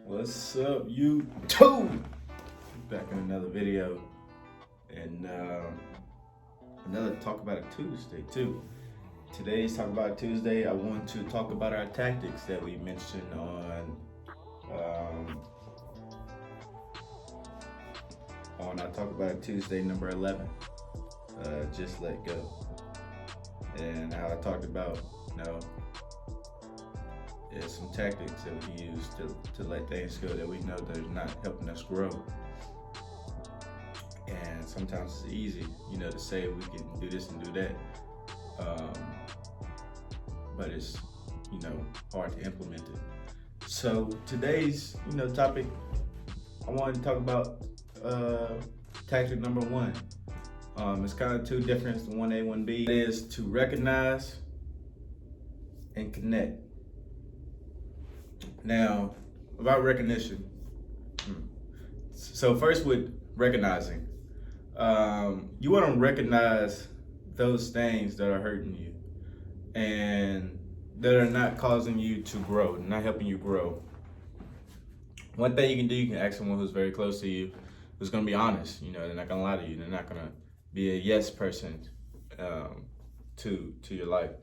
What's up, YouTube? Back in another video, and another Talk About It Tuesday too. Today's Talk About It Tuesday. I want to talk about our tactics that we mentioned um, on our Talk About It Tuesday number 11. Just let go, and how I talked about is some tactics that we use to let things go that we know that are not helping us grow. And sometimes it's easy, to say we can do this and do that, but it's, hard to implement it. So today's, topic, I wanted to talk about tactic number one. It's kind of two different, 1A, 1B. It is to recognize and connect. Now, about recognition. So first with recognizing, you want to recognize those things that are hurting you and that are not causing you to grow, not helping you grow. One thing you can do, you can ask someone who's very close to you, who's going to be honest. They're not going to lie to you. They're not going to be a yes person to your life.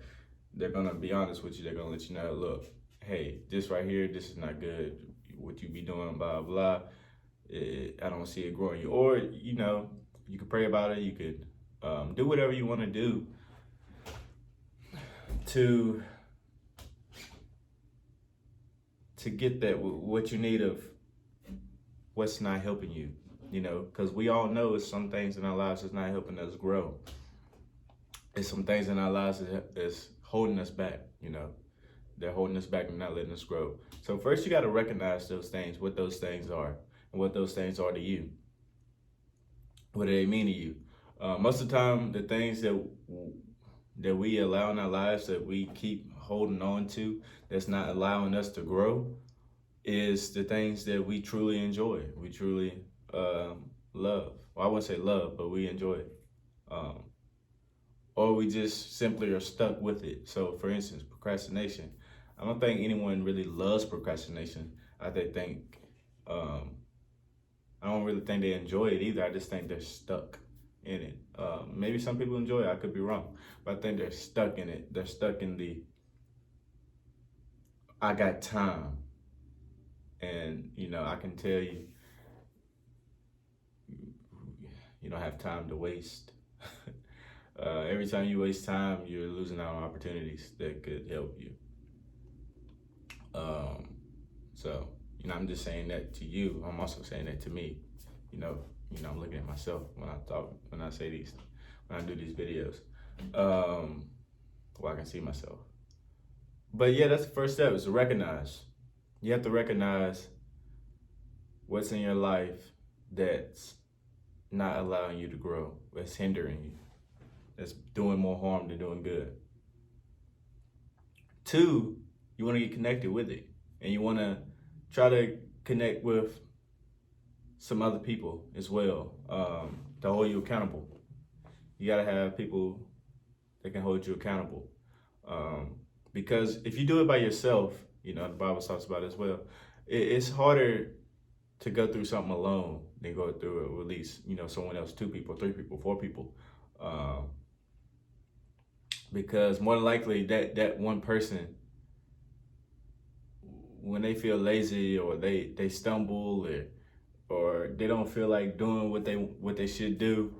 They're going to be honest with you. They're going to let you know, look, hey, this right here, this is not good. What you be doing, blah, blah. I don't see it growing you. Or, you could pray about it. You could do whatever you want to do to get that, what you need of what's not helping you, because we all know it's some things in our lives that's not helping us grow. It's some things in our lives that's holding us back, They're holding us back and not letting us grow. So first you got to recognize those things, what those things are, and what those things are to you. What do they mean to you? Most of the time, the things that we allow in our lives, that we keep holding on to, that's not allowing us to grow, is the things that we truly enjoy. We truly love. Well, I wouldn't say love, but we enjoy it. Or we just simply are stuck with it. So for instance, procrastination. I don't think anyone really loves procrastination. I don't really think they enjoy it either. I just think they're stuck in it. Maybe some people enjoy it. I could be wrong, but I think they're stuck in it. They're stuck in the I got time, and I can tell you, you don't have time to waste. Every time you waste time, you're losing out on opportunities that could help you. So, I'm just saying that to you. I'm also saying that to me. I'm looking at myself when I say these, when I do these videos. I can see myself. But yeah, that's the first step, is to recognize. You have to recognize what's in your life that's not allowing you to grow, that's hindering you, that's doing more harm than doing good. Two, you want to get connected with it, and you want to try to connect with some other people as well, to hold you accountable. You got to have people that can hold you accountable, because if you do it by yourself, the Bible talks about it as well, it's harder to go through something alone than go through it with at least, someone else, 2 people, 3 people, 4 people. Because more than likely that one person, when they feel lazy or they stumble or they don't feel like doing what they should do,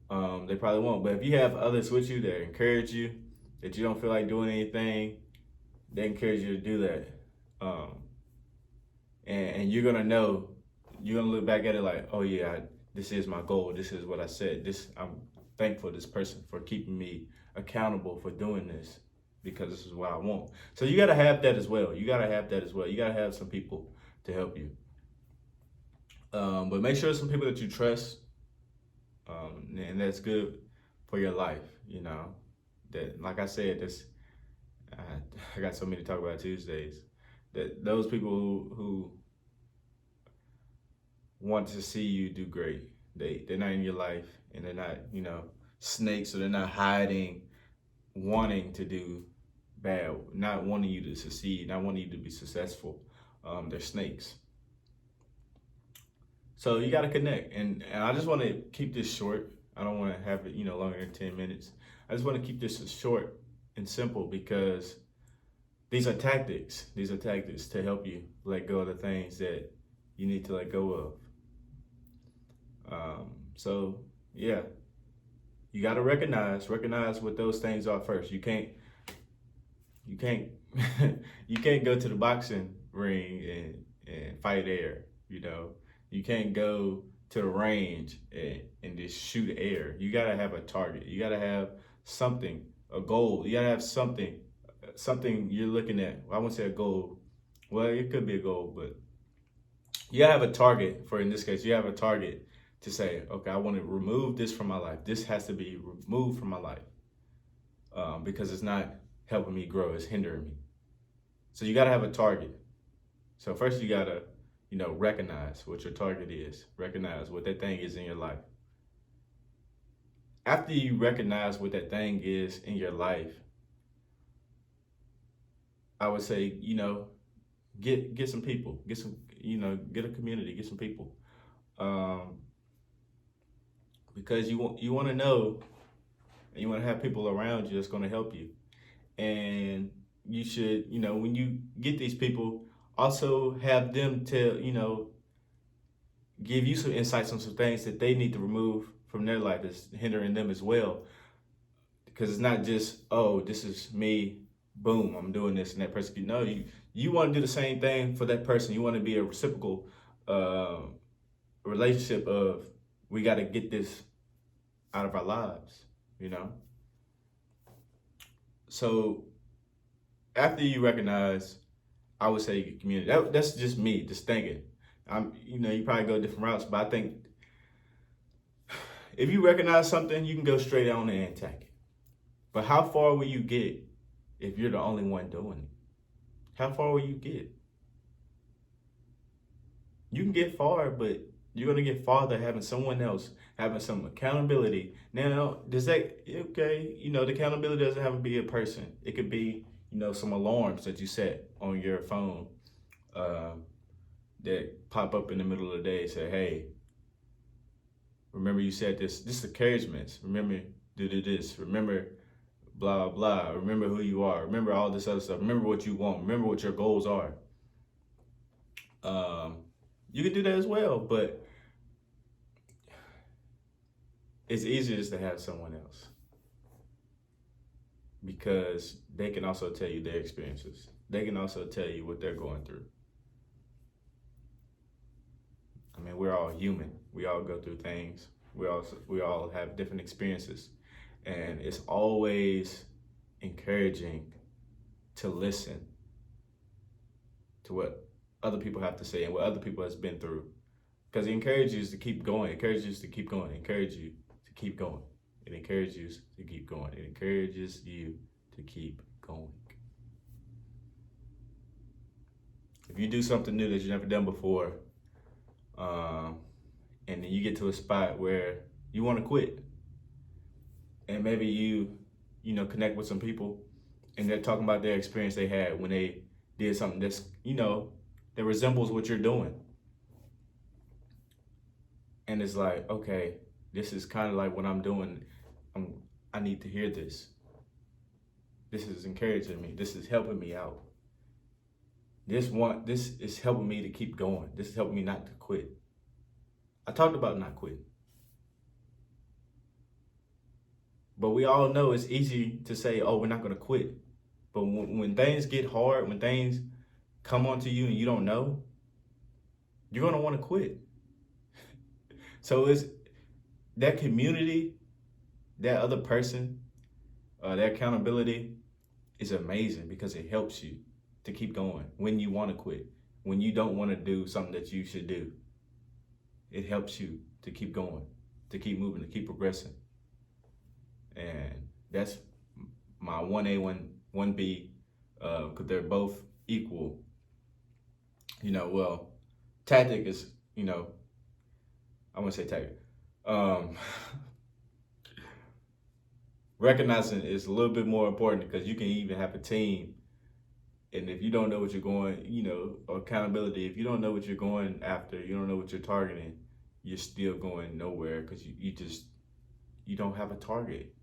they probably won't. But if you have others with you that encourage you, that you don't feel like doing anything, they encourage you to do that. And you're gonna know, you're gonna look back at it like, oh yeah, this is my goal. This is what I said. I'm thankful to this person for keeping me accountable for doing this, because this is what I want. So you gotta have that as well. You gotta have some people to help you. But make sure it's some people that you trust, and that's good for your life. That, like I said, I got so many Talk About Tuesdays. That those people who want to see you do great. They're not in your life, and they're not, snakes, or they're not hiding, wanting to do bad, not wanting you to succeed, not wanting you to be successful. They're snakes. So you got to connect, and I just want to keep this short. I don't want to have it, longer than 10 minutes. I just want to keep this short and simple because these are tactics. These are tactics to help you let go of the things that you need to let go of. So yeah, you got to recognize what those things are first. You can't, you can't go to the boxing ring and fight air. You can't go to the range and just shoot air. You got to have a target. You got to have something, a goal. You got to have something you're looking at. Well, I wouldn't say a goal. Well, it could be a goal, but you have a target. For in this case, you have a target to say, okay, I want to remove this from my life. This has to be removed from my life because it's not helping me grow. It's hindering me. So you got to have a target. So first you got to, recognize what your target is. Recognize what that thing is in your life. After you recognize what that thing is in your life, I would say, get some people, get a community, get some people, because you want to know, and you want to have people around you that's going to help you, and you should, when you get these people, also have them give you some insights on some things that they need to remove from their life that's hindering them as well, because it's not just, oh, this is me. Boom, I'm doing this, and that person. No, you want to do the same thing for that person. You want to be a reciprocal relationship of, we got to get this out of our lives, So after you recognize, I would say community. That's just me, just thinking. You probably go different routes, but I think if you recognize something, you can go straight on and attack it. But how far will you get if you're the only one doing it? How far will you get? You can get far, but you're gonna get farther having someone else, having some accountability. Now, does that, okay, the accountability doesn't have to be a person. It could be, some alarms that you set on your phone that pop up in the middle of the day and say, hey, remember you said this. This is encouragement. Remember, do this. Remember, blah, blah. Remember who you are. Remember all this other stuff. Remember what you want. Remember what your goals are. You can do that as well, but it's easier just to have someone else, because they can also tell you their experiences. They can also tell you what they're going through. I mean, we're all human. We all go through things. We all have different experiences. And it's always encouraging to listen to what other people have to say and what other people has been through. Because it encourages you to keep going. It encourages you to keep going. It encourages you to keep going. It encourages you to keep going. It encourages you to keep going. If you do something new that you've never done before, and then you get to a spot where you want to quit, and maybe you connect with some people, and they're talking about their experience they had when they did something that's, that resembles what you're doing. And it's like, okay, this is kind of like what I'm doing. I need to hear this. This is encouraging me. This is helping me out. This is helping me to keep going. This is helping me not to quit. I talked about not quitting. But we all know it's easy to say, oh, we're not going to quit. But when things get hard, when things come onto you and you don't know, you're going to want to quit. So it's that community, that other person, that accountability is amazing, because it helps you to keep going when you want to quit, when you don't want to do something that you should do. It helps you to keep going, to keep moving, to keep progressing. And that's my 1A, 1B, because they're both equal. Tactic is, I wouldn't say tactic. Recognizing is a little bit more important, because you can even have a team. And if you don't know what you're going, accountability, if you don't know what you're going after, you don't know what you're targeting, you're still going nowhere because you don't have a target.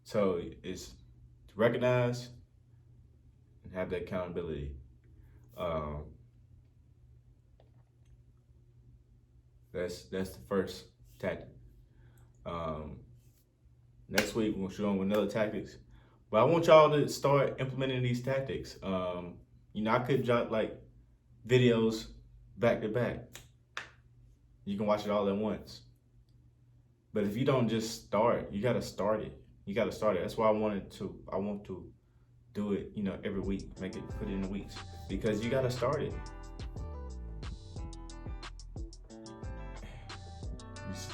So it's to recognize and have that accountability. Um, that's the first tactic. Um, Next week we're gonna show them another tactics, but I want y'all to start implementing these tactics. I could drop like videos back to back. You can watch it all at once. But if you don't just start, you gotta start it. You gotta start it. That's why I want to do it, every week. Put it in the weeks. Because you gotta start it.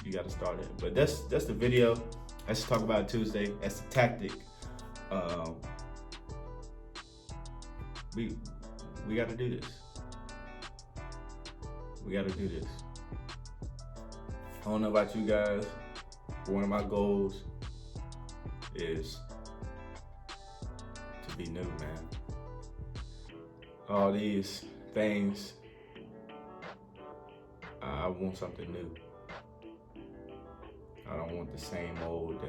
You gotta start it. But that's the video. Let's talk about it Tuesday. That's the tactic. We gotta do this. We gotta do this. I don't know about you guys, but one of my goals is to be new, man. All these things, I want something new. I don't want the same old,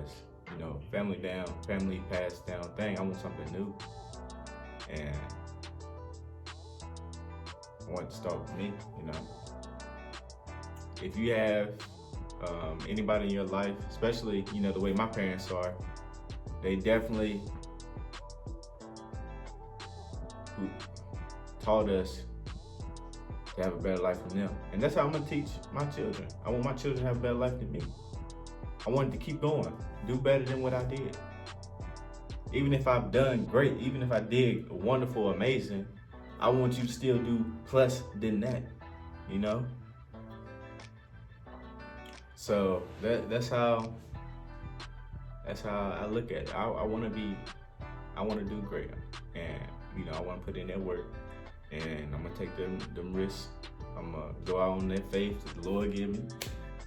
family passed down thing. I want something new. And I want to start with me, If you have anybody in your life, especially, the way my parents are, they definitely taught us to have a better life than them. And that's how I'm gonna teach my children. I want my children to have a better life than me. I want to keep going, do better than what I did. Even if I've done great, even if I did wonderful, amazing, I want you to still do plus than that, So that's how I look at it. I want to do great, and I want to put in that work, and I'm gonna take them risks. I'm gonna go out on that faith that the Lord give me,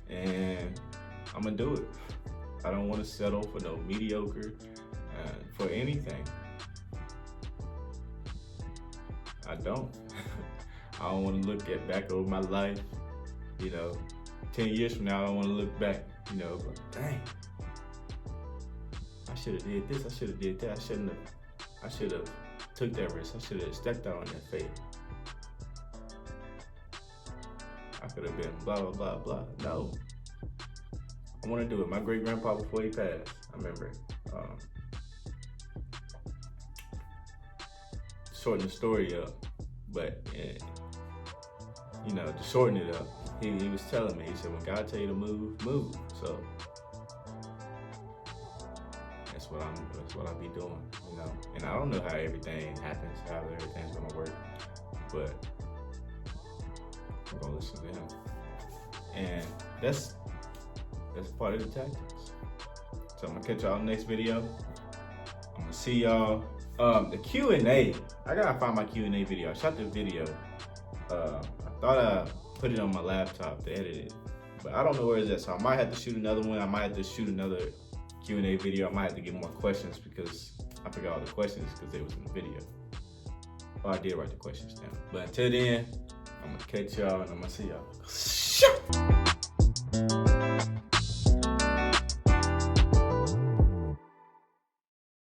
and I'm gonna do it. I don't want to settle for no mediocre for anything. I don't. I don't want to look back over my life, 10 years from now. I don't want to look back, like, dang, I should have did this, I should have did that, I should have took that risk, I should have stepped out on that faith. I could have been blah, blah, blah, blah. No. I want to do it. My great grandpa, before he passed, I remember, shorten the story up, but to shorten it up, he was telling me, he said, when God tell you to move, move. So that's what I be doing, And I don't know how everything happens, how everything's gonna work, but I'm gonna listen to him. And that's part of the tactics. So I'm gonna catch y'all in the next video. I'm gonna see y'all. The Q&A, I gotta find my Q&A video. I shot the video. I thought I put it on my laptop to edit it, but I don't know where it's at. So I might have to shoot another one. I might have to shoot another Q&A video. I might have to get more questions because I forgot all the questions because they was in the video. Well, I did write the questions down. But until then, I'm gonna catch y'all and I'm gonna see y'all.